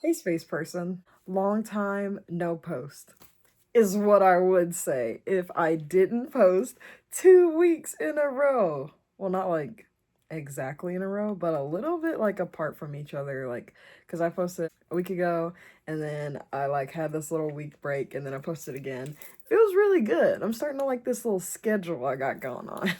Hey, space person. Long time no post is what I would say if I didn't post 2 weeks in a row. Well, not like exactly in a row, but a little bit like apart from each other. Like, because I posted a week ago and then I like had this little week break and then I posted again. It was really good. I'm starting to like this little schedule I got going on.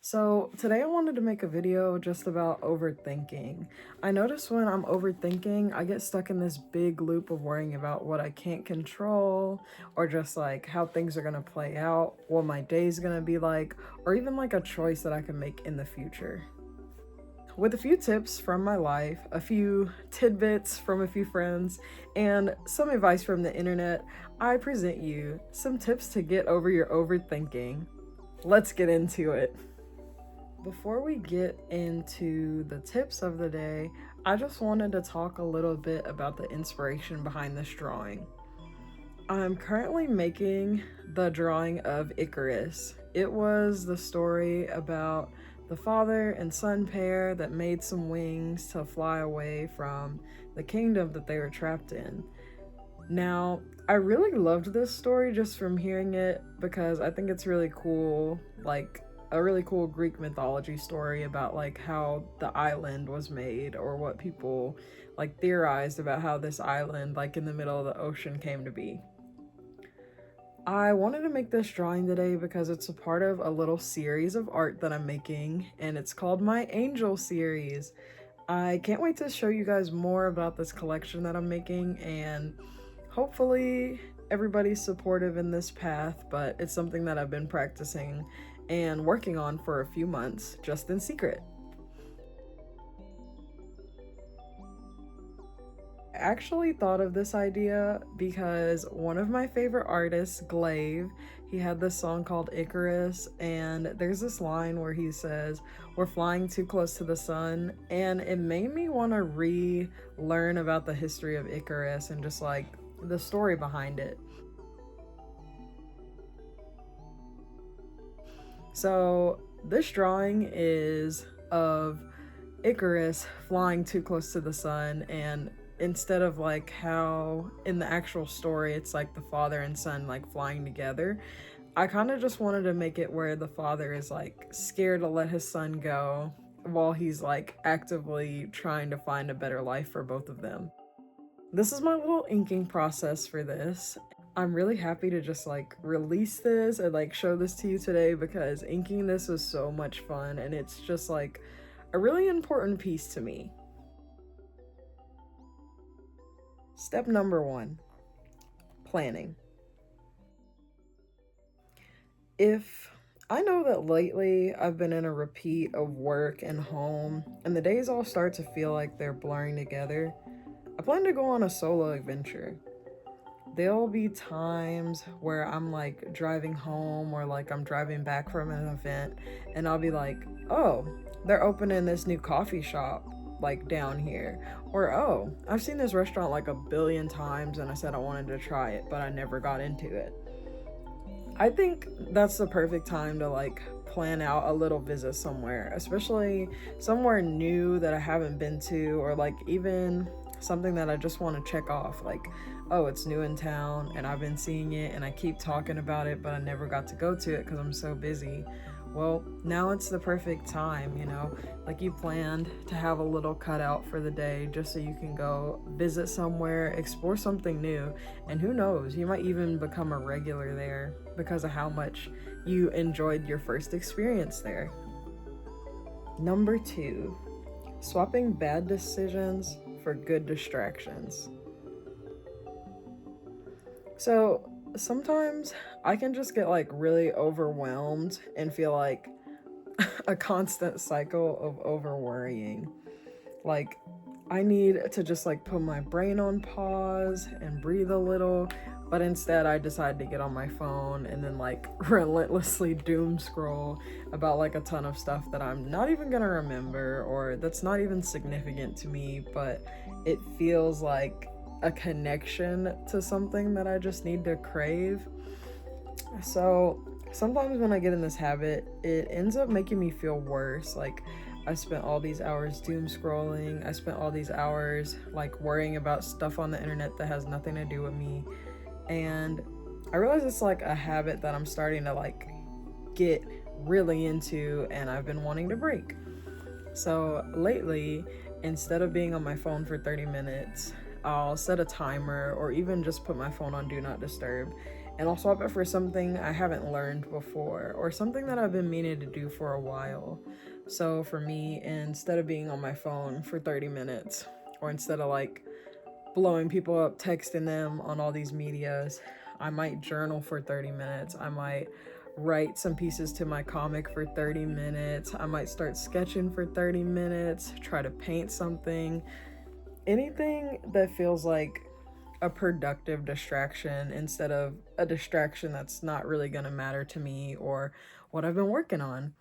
So, today I wanted to make a video just about overthinking. I notice when I'm overthinking, I get stuck in this big loop of worrying about what I can't control, or just like how things are gonna play out, what my day's gonna be like, or even like a choice that I can make in the future. With a few tips from my life, a few tidbits from a few friends, and some advice from the internet, I present you some tips to get over your overthinking. Let's get into it. Before we get into the tips of the day, I just wanted to talk a little bit about the inspiration behind this drawing. I'm currently making the drawing of Icarus. It was the story about the father and son pair that made some wings to fly away from the kingdom that they were trapped in. Now, I really loved this story just from hearing it because I think it's really cool, like a really cool Greek mythology story about like how the island was made or what people like theorized about how this island like in the middle of the ocean came to be. I wanted to make this drawing today because it's a part of a little series of art that I'm making and it's called my Angel series. I can't wait to show you guys more about this collection that I'm making, and hopefully everybody's supportive in this path, but it's something that I've been practicing and working on for a few months just in secret. I actually thought of this idea because one of my favorite artists, Glaive, he had this song called Icarus, and there's this line where he says, "We're flying too close to the sun," and it made me want to relearn about the history of Icarus and just like the story behind it. So, this drawing is of Icarus flying too close to the sun, and instead of like how in the actual story it's like the father and son like flying together, I kind of just wanted to make it where the father is like scared to let his son go while he's like actively trying to find a better life for both of them. This is my little inking process for this. I'm really happy to just like release this and like show this to you today because inking this was so much fun and it's just like a really important piece to me. Step number 1, planning. If I know that lately I've been in a repeat of work and home, and the days all start to feel like they're blurring together, I plan to go on a solo adventure. There'll be times where I'm like driving home or like I'm driving back from an event, and I'll be like, oh, they're opening this new coffee shop like down here. Or, oh, I've seen this restaurant like a billion times and I said I wanted to try it, but I never got into it. I think that's the perfect time to like plan out a little visit somewhere, especially somewhere new that I haven't been to, or like even something that I just want to check off. Like, oh, it's new in town and I've been seeing it and I keep talking about it, but I never got to go to it because I'm so busy. Well, now it's the perfect time, you know? Like you planned to have a little cutout for the day just so you can go visit somewhere, explore something new, and who knows, you might even become a regular there because of how much you enjoyed your first experience there. Number 2, swapping bad decisions for good distractions. So sometimes I can just get like really overwhelmed and feel like a constant cycle of over worrying. Like, I need to just like put my brain on pause and breathe a little, but instead I decide to get on my phone and then like relentlessly doom scroll about like a ton of stuff that I'm not even gonna remember or that's not even significant to me, but it feels like a connection to something that I just need to crave. So sometimes when I get in this habit, it ends up making me feel worse. Like, I spent all these hours doom scrolling. I spent all these hours like worrying about stuff on the internet that has nothing to do with me. And I realize it's like a habit that I'm starting to like get really into and I've been wanting to break. So lately, instead of being on my phone for 30 minutes, I'll set a timer or even just put my phone on do not disturb. And I'll swap it for something I haven't learned before or something that I've been meaning to do for a while. So for me, instead of being on my phone for 30 minutes, or instead of like blowing people up, texting them on all these medias, I might journal for 30 minutes. I might write some pieces to my comic for 30 minutes. I might start sketching for 30 minutes, try to paint something. Anything that feels like a productive distraction instead of a distraction that's not really going to matter to me or what I've been working on.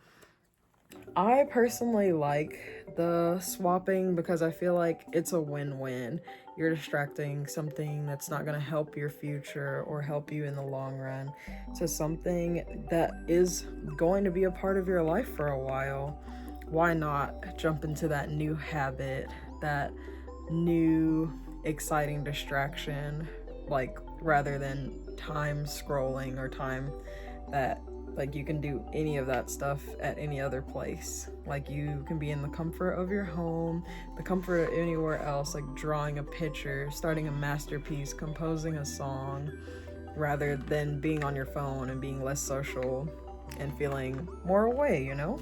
I personally like the swapping because I feel like it's a win-win. You're distracting something that's not going to help your future or help you in the long run to something that is going to be a part of your life for a while. Why not jump into that new habit, that new exciting distraction, like rather than time scrolling or time that like you can do any of that stuff at any other place. Like you can be in the comfort of your home, the comfort of anywhere else, like drawing a picture, starting a masterpiece, composing a song, rather than being on your phone and being less social and feeling more away, you know?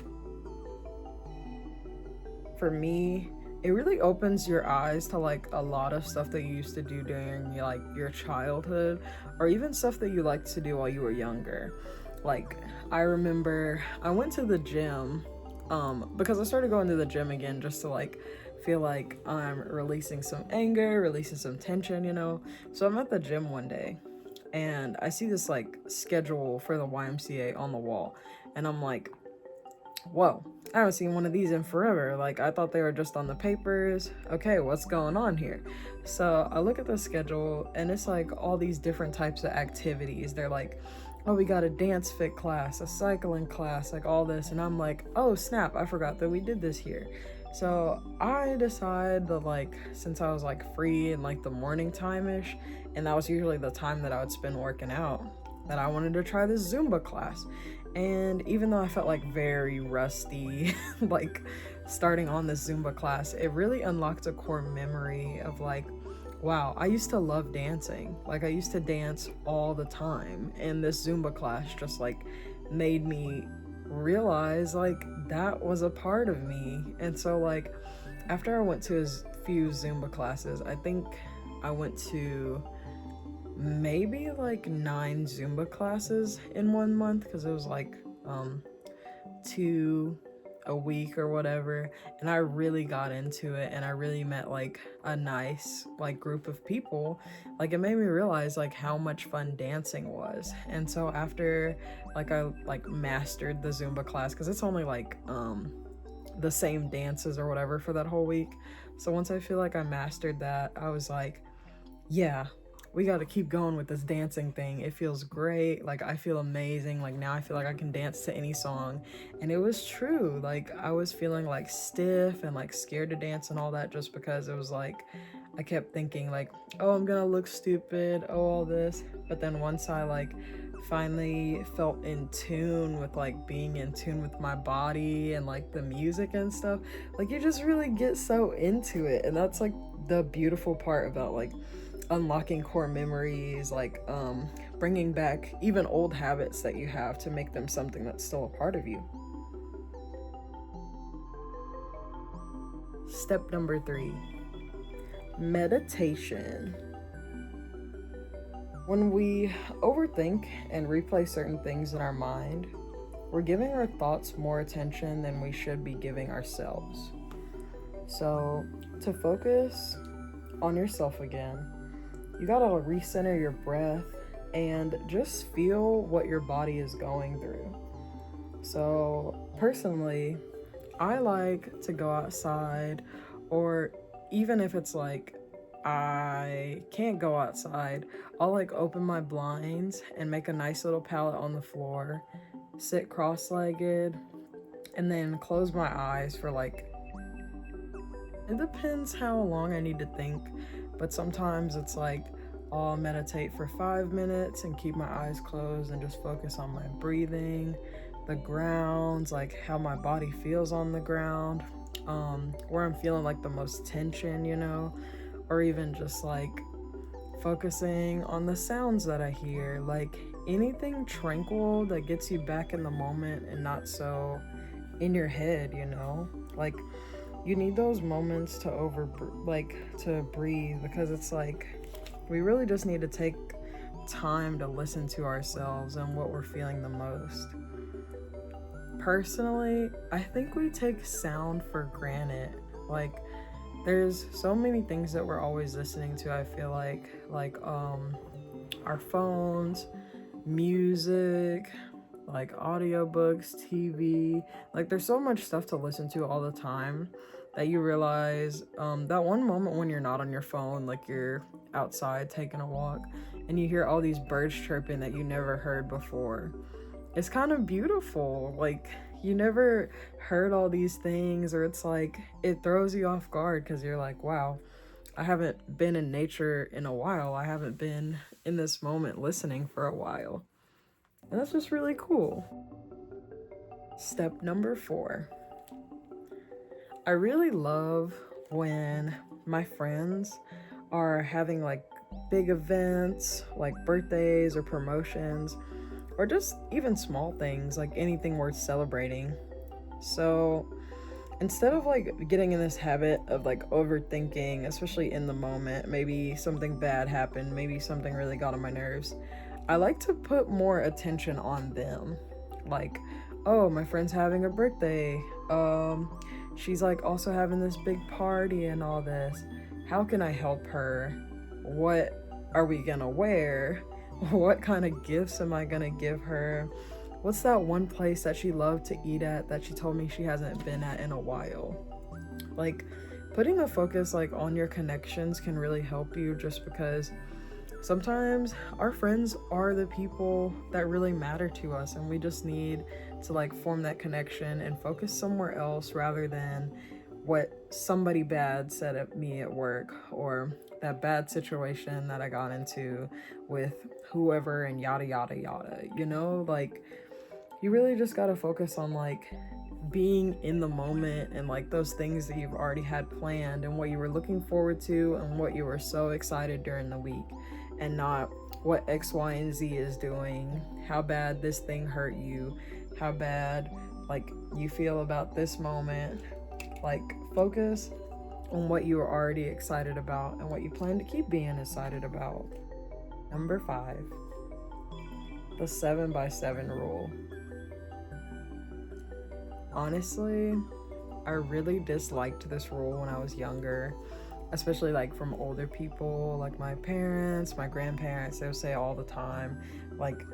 For me, it really opens your eyes to like a lot of stuff that you used to do during like your childhood or even stuff that you liked to do while you were younger. Like I remember I went to the gym because I started going to the gym again just to like feel like I'm releasing some anger, releasing some tension, you know. So I'm at the gym one day and I see this like schedule for the YMCA on the wall and I'm like, whoa, I haven't seen one of these in forever. Like, I thought they were just on the papers. Okay, what's going on here? So I look at the schedule and it's like all these different types of activities. They're like, oh, we got a dance fit class, a cycling class, like all this. And I'm like, oh, snap, I forgot that we did this here. So I decide that, like, since I was like free in like the morning time ish, and that was usually the time that I would spend working out, that I wanted to try this Zumba class. And even though I felt like very rusty, like starting on this Zumba class, it really unlocked a core memory of like, wow, I used to love dancing. Like I used to dance all the time. And this Zumba class just like made me realize like that was a part of me. And so like after I went to a few Zumba classes, I think I went to maybe like 9 Zumba classes in 1 month because it was like 2 a week or whatever, and I really got into it and I really met like a nice like group of people. Like it made me realize like how much fun dancing was. And so after like I like mastered the Zumba class because it's only like the same dances or whatever for that whole week. So once I feel like I mastered that, I was like, yeah, we got to keep going with this dancing thing. It feels great. Like I feel amazing. Like now I feel like I can dance to any song. And it was true. Like I was feeling like stiff and like scared to dance and all that just because it was like I kept thinking like, oh, I'm gonna look stupid, oh, all this. But then once I like finally felt in tune with like being in tune with my body and like the music and stuff, like you just really get so into it. And that's like the beautiful part about like unlocking core memories, like bringing back even old habits that you have to make them something that's still a part of you. Step number 3, meditation. When we overthink and replay certain things in our mind, we're giving our thoughts more attention than we should be giving ourselves. So to focus on yourself again, you gotta recenter your breath and just feel what your body is going through. So personally, I like to go outside, or even if it's like I can't go outside, I'll like open my blinds and make a nice little pallet on the floor, sit cross-legged, and then close my eyes for like, it depends how long I need to think, but sometimes it's like I'll meditate for 5 minutes and keep my eyes closed and just focus on my breathing, the grounds, like how my body feels on the ground, where I'm feeling like the most tension, you know, or even just like focusing on the sounds that I hear, like anything tranquil that gets you back in the moment and not so in your head, you know? Like you need those moments to breathe, because it's like we really just need to take time to listen to ourselves and what we're feeling the most. Personally, I think we take sound for granted. Like there's so many things that we're always listening to, I feel like our phones, music, like audiobooks, TV. Like there's so much stuff to listen to all the time that you realize that one moment when you're not on your phone, like you're outside taking a walk and you hear all these birds chirping that you never heard before. It's kind of beautiful. Like you never heard all these things, or it's like it throws you off guard because you're like, wow, I haven't been in nature in a while. I haven't been in this moment listening for a while. And that's just really cool. Step number 4. I really love when my friends are having like big events, like birthdays or promotions, or just even small things, like anything worth celebrating. So instead of like getting in this habit of like overthinking, especially in the moment, maybe something bad happened, maybe something really got on my nerves, I like to put more attention on them. Like, oh, my friend's having a birthday. She's like also having this big party and all this. How can I help her? What are we gonna wear? What kind of gifts am I gonna give her? What's that one place that she loved to eat at that she told me she hasn't been at in a while? Like, putting the focus like on your connections can really help you, just because sometimes our friends are the people that really matter to us, and we just need to like form that connection and focus somewhere else rather than what somebody bad said at me at work, or that bad situation that I got into with whoever, and yada yada yada, you know? Like you really just gotta focus on like being in the moment and like those things that you've already had planned and what you were looking forward to and what you were so excited during the week, and not what X, Y, and Z is doing, how bad this thing hurt you, how bad like you feel about this moment. Like focus on what you are already excited about and what you plan to keep being excited about. Number 5, the 7x7 rule. Honestly, I really disliked this rule when I was younger, especially like from older people, like my parents, my grandparents. They would say all the time, like,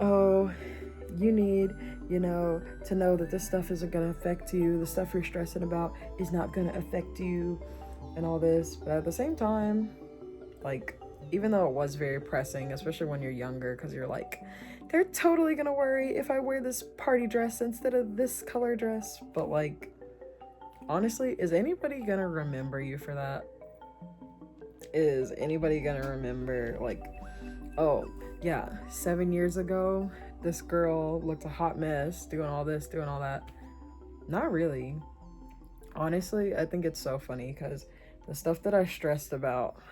oh, you need, to know that this stuff isn't going to affect you. The stuff you're stressing about is not going to affect you and all this. But at the same time, like, even though it was very pressing, especially when you're younger, because you're like, they're totally going to worry if I wear this party dress instead of this color dress. But like, honestly, is anybody going to remember you for that? Is anybody going to remember like, oh, yeah, 7 years ago, this girl looked a hot mess doing all this, doing all that? Not really. Honestly, I think it's so funny because the stuff that I stressed about,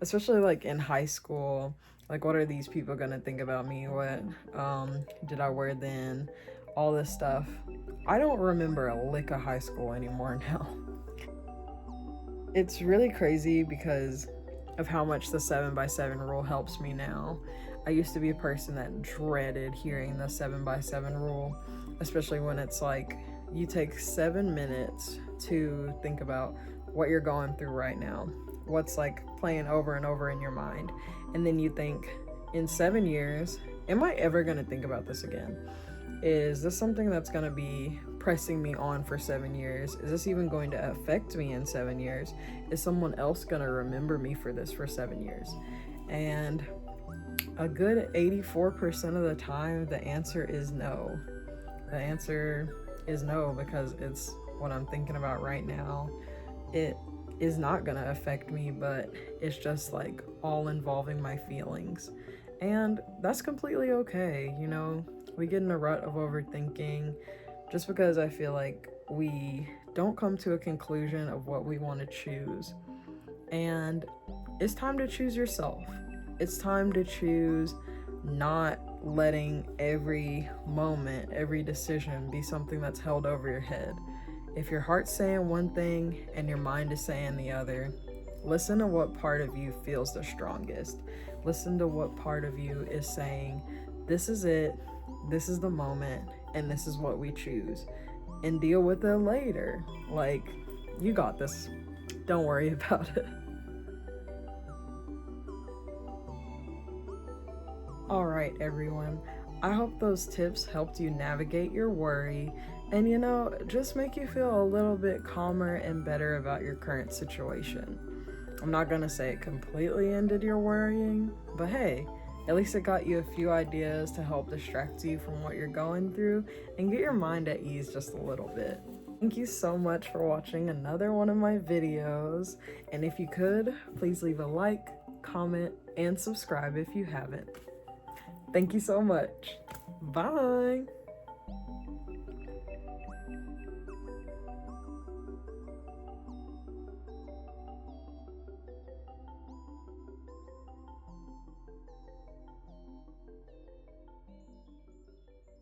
especially like in high school, like what are these people gonna think about me? What did I wear then? All this stuff. I don't remember a lick of high school anymore now. It's really crazy because of how much the 7x7 rule helps me now. I used to be a person that dreaded hearing the 7x7 rule, especially when it's like you take 7 minutes to think about what you're going through right now, what's like playing over and over in your mind, and then you think, in 7 years, am I ever going to think about this again? Is this something that's going to be pressing me on for 7 years? Is this even going to affect me in 7 years? Is someone else going to remember me for this for 7 years? And a good 84% of the time, the answer is no. The answer is no, because it's what I'm thinking about right now. It is not gonna affect me, but it's just like all involving my feelings. And that's completely okay, you know? We get in a rut of overthinking just because I feel like we don't come to a conclusion of what we want to choose. And it's time to choose yourself. It's time to choose not letting every moment, every decision be something that's held over your head. If your heart's saying one thing and your mind is saying the other, listen to what part of you feels the strongest. Listen to what part of you is saying, this is it, this is the moment, and this is what we choose. And deal with it later. Like, you got this. Don't worry about it. All right, everyone. I hope those tips helped you navigate your worry and, you know, just make you feel a little bit calmer and better about your current situation. I'm not gonna say it completely ended your worrying, but hey, at least it got you a few ideas to help distract you from what you're going through and get your mind at ease just a little bit. Thank you so much for watching another one of my videos, and if you could, please leave a like, comment, and subscribe if you haven't. Thank you so much. Bye.